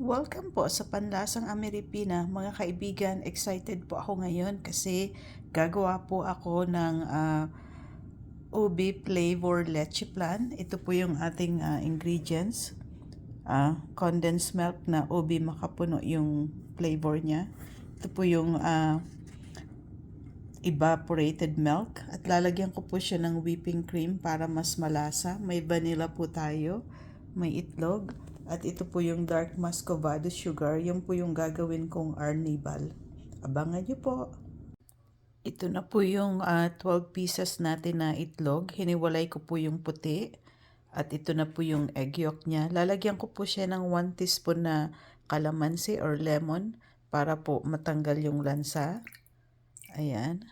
Welcome po sa Panlasang Ameripina. Mga kaibigan, excited po ako ngayon kasi gagawa po ako ng ubi flavor leche flan. Ito po yung ating ingredients. Condensed milk na ubi makapuno yung flavor niya. Ito po yung evaporated milk at lalagyan ko po siya ng whipping cream para mas malasa. May vanilla po tayo, may itlog, at ito po yung dark muscovado sugar. Yan po yung gagawin kong arnibal. Abangan nyo po. Ito na po yung 12 pieces natin na itlog. Hiniwalay ko po yung puti. At ito na po yung egg yolk niya. Lalagyan ko po siya ng 1 teaspoon na calamansi or lemon para po matanggal yung lansa. Ayan.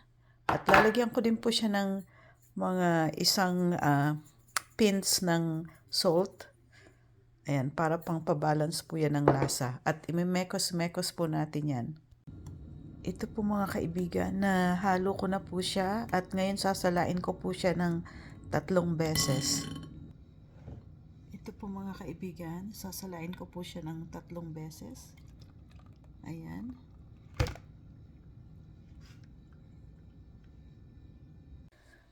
At lalagyan ko din po siya ng mga isang pinch ng salt. Ayan, para pang pabalance po yan ng lasa. At imimekos-mekos po natin yan. Ito po mga kaibigan, na halo ko na po siya at ngayon sasalain ko po siya ng 3 beses. Ito po mga kaibigan, sasalain ko po siya ng 3 beses. Ayan.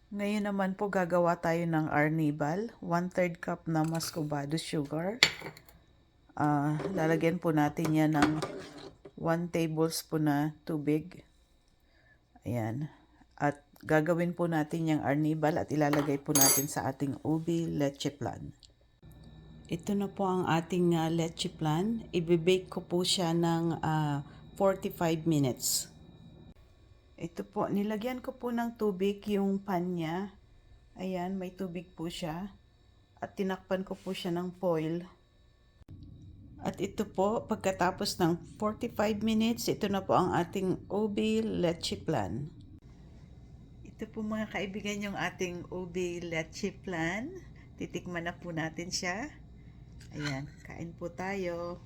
Ngayon naman po gagawa tayo ng arnibal. 1/3 cup na muscovado sugar. Lalagyan po natin yan ng 1 tablespoon na tubig. Ayan. At gagawin po natin yung arnibal at ilalagay po natin sa ating ubi leche flan. Ito na po ang ating leche flan. Ibibake ko po siya ng 45 minutes. Ito po, nilagyan ko po ng tubig yung pan niya. Ayan, may tubig po siya. At tinakpan ko po siya ng foil. At ito po, pagkatapos ng 45 minutes, ito na po ang ating ubi leche flan. Ito po mga kaibigan yung ating ubi leche flan. Titikman na po natin siya. Ayan, kain po tayo.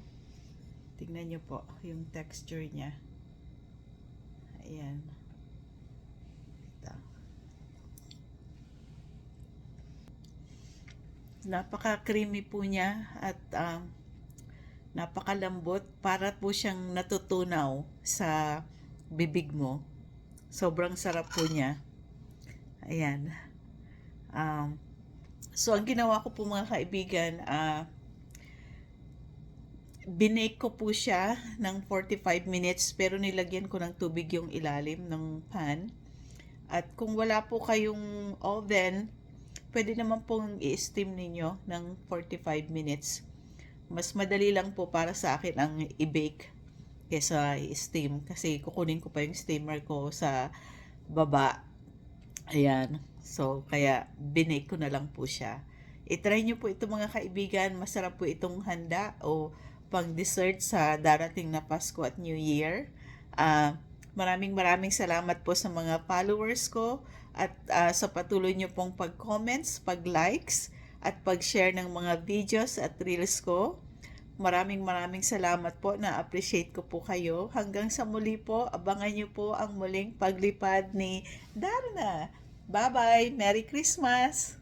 Tingnan nyo po yung texture niya. Ayan. Napaka-creamy po niya at napakalambot. Para po siyang natutunaw sa bibig mo. Sobrang sarap po niya. Ayan. So, ang ginawa ko po mga kaibigan, binake ko po siya ng 45 minutes pero nilagyan ko ng tubig yung ilalim ng pan. At kung wala po kayong oven, pwede naman pong i-steam ninyo ng 45 minutes. Mas madali lang po para sa akin ang i-bake kesa i-steam kasi kukunin ko pa yung steamer ko sa baba. Ayan. So, kaya binake ko na lang po siya. I-try nyo po ito mga kaibigan. Masarap po itong handa o pang dessert sa darating na Pasko at New Year. Maraming salamat po sa mga followers ko at sa patuloy nyo pong pag-comments, pag-likes at pag-share ng mga videos at reels ko. Maraming salamat po, na-appreciate ko po kayo. Hanggang sa muli po, abangan nyo po ang muling paglipad ni Darna. Bye-bye! Merry Christmas!